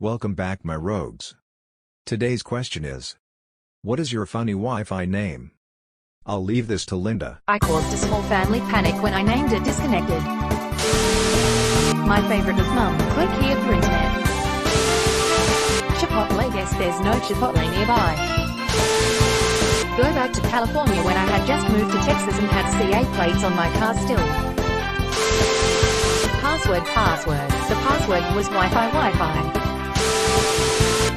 Welcome back, my rogues. Today's question is, what is your funny Wi-Fi name? I'll leave this to Linda. I caused a small family panic when I named it Disconnected. My favorite was Mum, click here for internet. Chipotle, guess there's no Chipotle nearby. Go back to California when I had just moved to Texas and had CA plates on my car still. Password. The password was Wi-Fi.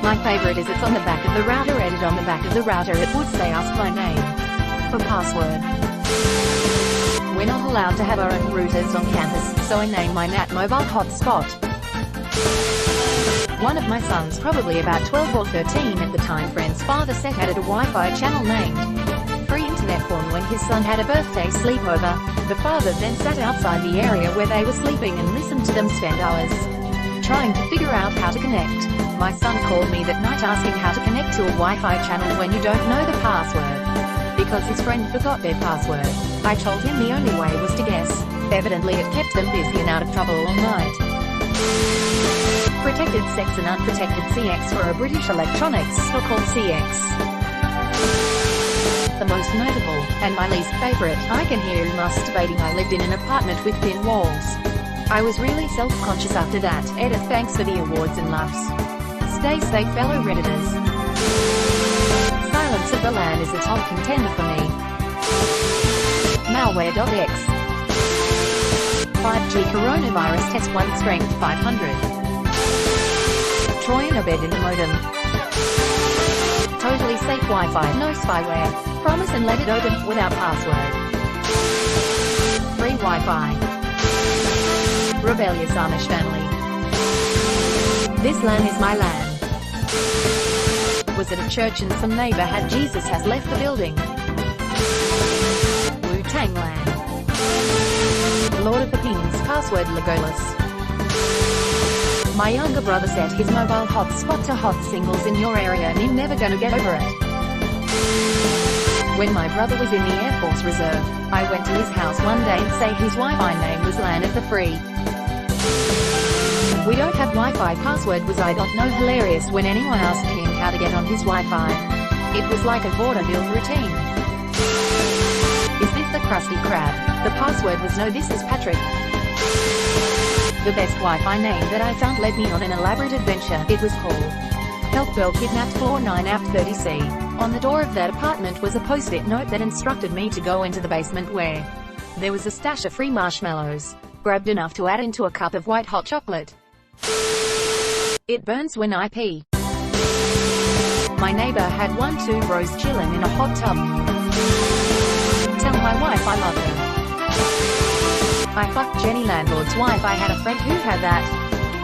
My favorite is it's on the back of the router. Edit on the back of the router it would say ask my name. For password. We're not allowed to have our own routers on campus, so I named my NAT mobile hotspot. One of my sons, probably about 12 or 13 at the time, friend's father set at a Wi-Fi channel named Free Internet Phone when his son had a birthday sleepover. The father then sat outside the area where they were sleeping and listened to them spend hours trying to figure out how to connect. My son called me that night asking how to connect to a Wi-Fi channel when you don't know the password, because his friend forgot their password. I told him the only way was to guess. Evidently it kept them busy and out of trouble all night. Protected sex and unprotected CX for a British electronics store called CX. The most notable, and my least favorite, I can hear you masturbating. I lived in an apartment with thin walls. I was really self-conscious after that. Edith, thanks for the awards and laughs. Stay safe, fellow Redditors. Silence of the LAN is a top contender for me. Malware.x. 5G coronavirus test 1 strength 500. Troy in a bed in the modem. Totally safe Wi-Fi, no spyware. Promise and let it open without password. Free Wi-Fi. Rebellious Amish family. This LAN is my LAN. Was at a church and some neighbor had Jesus has left the building. Wu-Tang LAN. Lord of the Kings, password Legolas. My younger brother set his mobile hotspot to hot singles in your area and you're never gonna get over it. When my brother was in the Air Force Reserve, I went to his house one day and say his Wi-Fi name was LAN of the Free. We don't have Wi-Fi password was I don't know hilarious when anyone asked him how to get on his Wi-Fi. It was like a vaudeville routine. Is this the Krusty Krab? The password was no, this is Patrick. The best Wi-Fi name that I found led me on an elaborate adventure. It was called Help Girl Kidnapped Floor 9 App 30C. On the door of that apartment was a post-it note that instructed me to go into the basement where there was a stash of free marshmallows. Grabbed enough to add into a cup of white hot chocolate. It burns when I pee. My neighbor had 2 bros chillin' in a hot tub. Tell my wife I love her. I fucked Jenny landlord's wife. I had a friend who had that.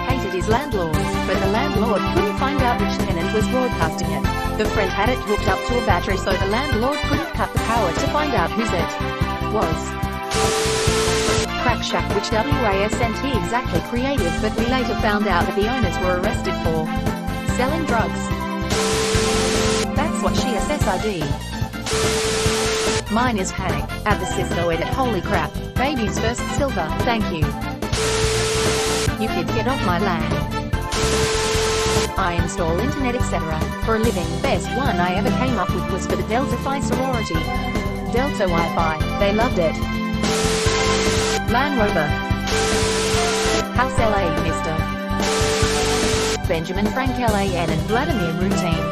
Hated his landlord, but the landlord couldn't find out which tenant was broadcasting it. The friend had it hooked up to a battery so the landlord couldn't cut the power to find out whose it was. Crack Shack, which WASNT exactly creative, but we later found out that the owners were arrested for selling drugs. That's what she SSID. Mine is Panic. Add the Cisco edit. Holy crap. Baby's first silver. Thank you. You kid, get off my LAN. I install internet etc. for a living. Best one I ever came up with was for the Delta Phi sorority. Delta Wi-Fi. They loved it. LAN Rover. House LA Mr. Benjamin Frank LAN and Vladimir Routine.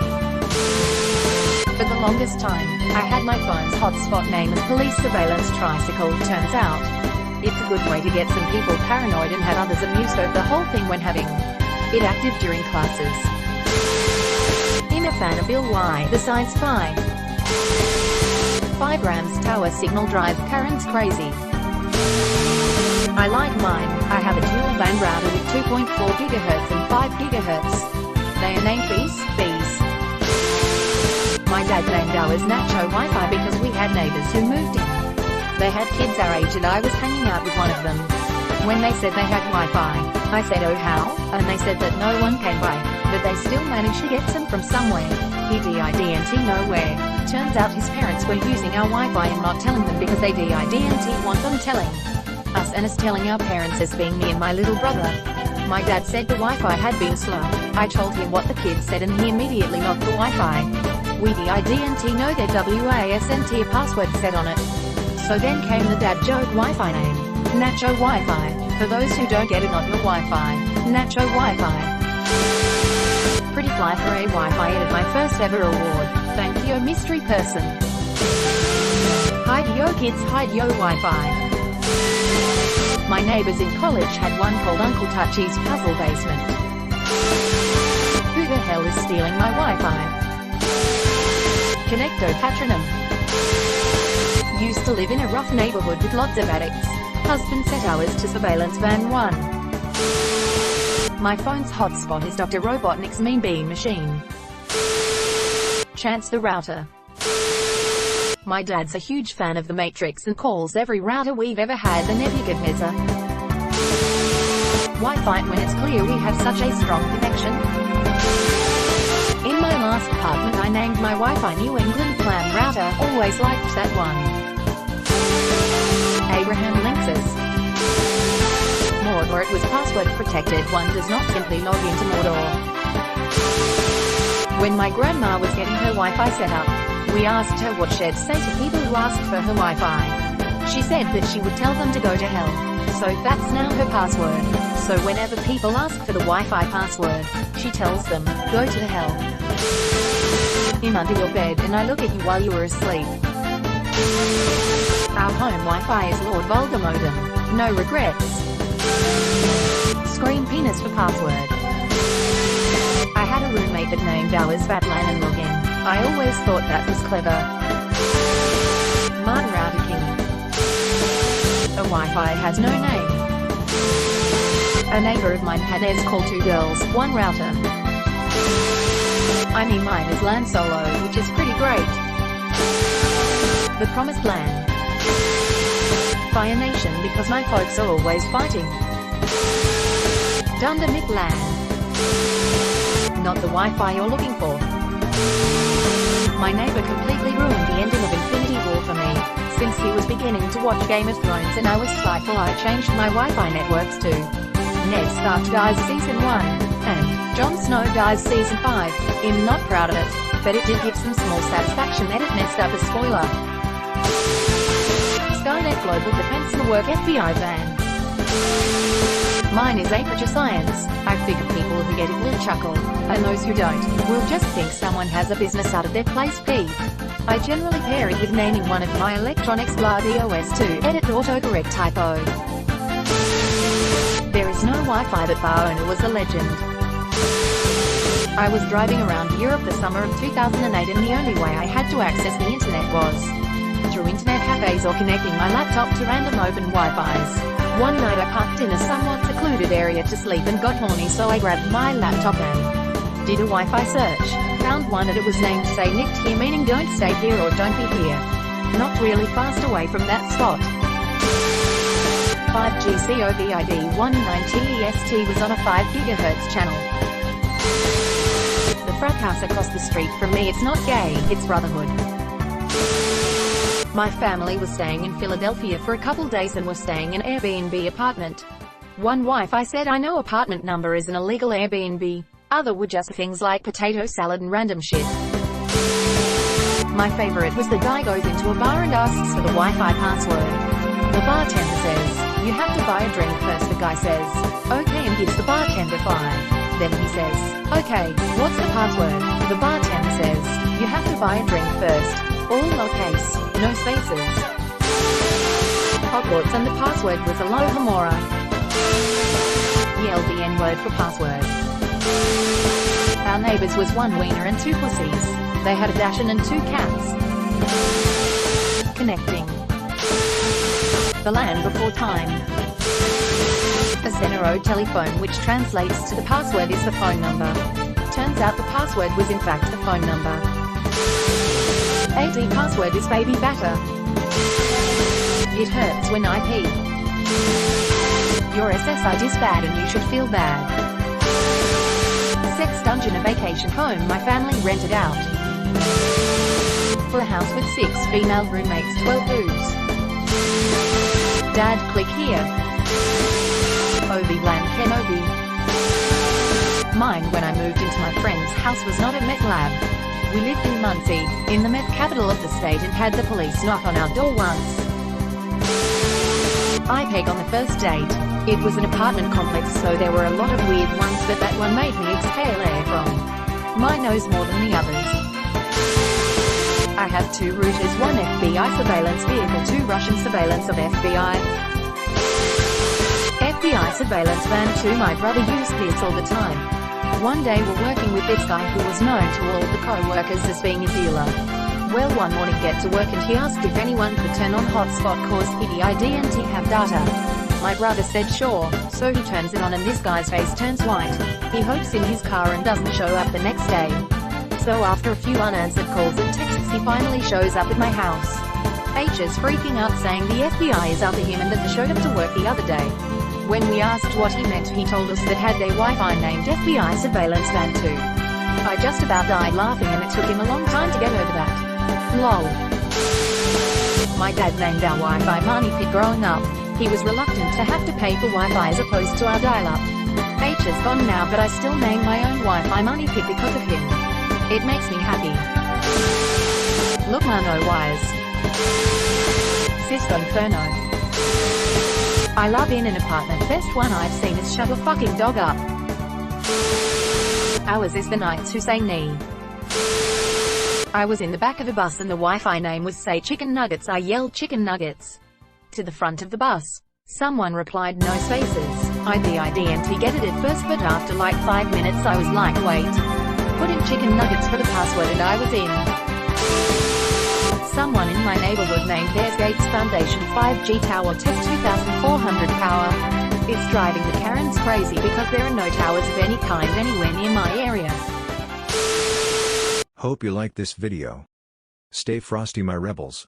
For the longest time, I had my phone's hotspot name as Police Surveillance Tricycle. Turns out, it's a good way to get some people paranoid and have others amused over the whole thing when having it active during classes. I'm a fan of Bill Y. The Science Phi. 5 Rams Tower Signal Drive. Karen's crazy. I like mine. I have a dual band router with 2.4 GHz and 5 GHz. They are named Bees. My dad named ours Nacho Wi-Fi because we had neighbors who moved in. They had kids our age and I was hanging out with one of them. When they said they had Wi-Fi, I said oh how? And they said that no one came by, but they still managed to get some from somewhere. He didn't nowhere. Turns out his parents were using our Wi-Fi and not telling them because they didn't want them telling us and us telling our parents as being me and my little brother. My dad said the Wi-Fi had been slow. I told him what the kids said and he immediately locked the Wi-Fi. We the IDNT know their WASNT a password set on it. So then came the dad joke Wi-Fi name. Nacho Wi-Fi. For those who don't get it, not your Wi-Fi. Nacho Wi-Fi. Pretty fly for a Wi-Fi edit, my first ever award. Thank you, mystery person. Hide yo kids, hide yo Wi-Fi. My neighbors in college had one called Uncle Touchy's Puzzle Basement. Who the hell is stealing my Wi-Fi? Connecto Patronum. Used to live in a rough neighborhood with lots of addicts. Husband set hours to surveillance van 1. My phone's hotspot is Dr. Robotnik's Mean Bean Machine. Chance the router. My dad's a huge fan of The Matrix and calls every router we've ever had the Nebuchadnezzar. Wi-Fi when it's clear we have such a strong connection. In my last apartment I named my Wi-Fi New England Clam Router, always liked that one. Abraham Linksys. Mordor, it was password protected, one does not simply log into Mordor. When my grandma was getting her Wi-Fi set up, we asked her what she'd say to people who asked for her Wi-Fi. She said that she would tell them to go to hell. So that's now her password. So whenever people ask for the Wi-Fi password, she tells them, go to hell. I'm under your bed and I look at you while you were asleep. Our home Wi-Fi is Lord Voldemodem. No regrets. Screen penis for password. I had a roommate that named ours Vatlan and Login. I always thought that was clever. Martin Router King. A Wi-Fi has no name. A neighbor of mine had theirs called 2 girls, 1 router. I mean mine is LAN Solo, which is pretty great. The Promised Land. Fire Nation because my folks are always fighting. Dundamit Land. Not the Wi-Fi you're looking for. My neighbor completely ruined the ending of Infinity War for me. Since he was beginning to watch Game of Thrones and I was spiteful, I changed my Wi-Fi networks to Ned Stark dies Season 1, and Jon Snow dies Season 5. I'm not proud of it, but it did give some small satisfaction that it messed up a spoiler. Skynet Global Defense Network FBI van. Mine is Aperture Science. I figure people who get it will chuckle, and those who don't, will just think someone has a business out of their place P. I generally pair it with naming one of my electronics BLADOS to edit autocorrect typo. There is no Wi-Fi, but bar owner was a legend. I was driving around Europe the summer of 2008 and the only way I had to access the internet was through internet cafes or connecting my laptop to random open Wi-Fis. One night I parked in a somewhat secluded area to sleep and got horny, so I grabbed my laptop and did a Wi-Fi search. Found one and it was named Say Nicked Here, meaning don't stay here or don't be here. Not really fast away from that spot. 5G COVID 19TEST was on a 5 GHz channel. The frat house across the street from me, it's not gay, it's brotherhood. My family was staying in Philadelphia for a couple days and was staying in an Airbnb apartment. One Wi-Fi said I know apartment number is an illegal Airbnb. Other were just things like potato salad and random shit. My favorite was the guy goes into a bar and asks for the Wi-Fi password. The bartender says, you have to buy a drink first. The guy says, okay, and gives the bartender 5. Then he says, okay, what's the password? The bartender says, you have to buy a drink first. All lowercase, no spaces. Hogwarts and the password was Alohomora. Yelled the N-word for password. Our neighbors was 1 wiener and 2 pussies. They had a Dashin and 2 cats. Connecting. The land before time. A Zenero telephone, which translates to the password is the phone number. Turns out the password was in fact the phone number. AD password is baby batter. It hurts when I pee. Your SSID is bad and you should feel bad. Sex dungeon, a vacation home my family rented out. For a house with 6 female roommates, 12 boobs. Dad, click here. Obi Bland Kenobi. Mine when I moved into my friend's house was not a meth lab. We lived in Muncie, in the meth capital of the state, and had the police knock on our door once. I pegged on the first date. It was an apartment complex, so there were a lot of weird ones, but that one made me exhale air from my nose more than the others. I have 2 routers, 1 FBI surveillance vehicle, 2 Russian surveillance of FBI surveillance van. 2 My brother used this all the time. One day we're working with this guy who was known to all the co-workers as being a dealer. Well, one morning get to work and he asked if anyone could turn on hotspot cause EDIDNT have data. My brother said sure, so he turns it on and this guy's face turns white. He hopes in his car and doesn't show up the next day. So after a few unanswered calls and texts he finally shows up at my house. H is freaking out saying the FBI is after him and that they showed up to work the other day. When we asked what he meant, he told us that had their Wi-Fi named FBI surveillance van too. I just about died laughing and it took him a long time to get over that. Lol. My dad named our Wi-Fi money pit growing up. He was reluctant to have to pay for Wi-Fi as opposed to our dial-up. H is gone now, but I still name my own Wi-Fi money pit because of him. It makes me happy. Look, no wires. Cisco Inferno. I love in an apartment. Best one I've seen is shut your fucking dog up. Ours is the Knights who say knee. I was in the back of a bus and the Wi-Fi name was say chicken nuggets. I yelled chicken nuggets to the front of the bus. Someone replied no spaces. I didn't get it at first, but after like 5 minutes I was like wait. Put in chicken nuggets for the password and I was in. Someone in my neighborhood named Bears Gates Foundation 5G Tower Test 2400 power. It's driving the Karens crazy because there are no towers of any kind anywhere near my area. Hope you liked this video. Stay frosty, my rebels.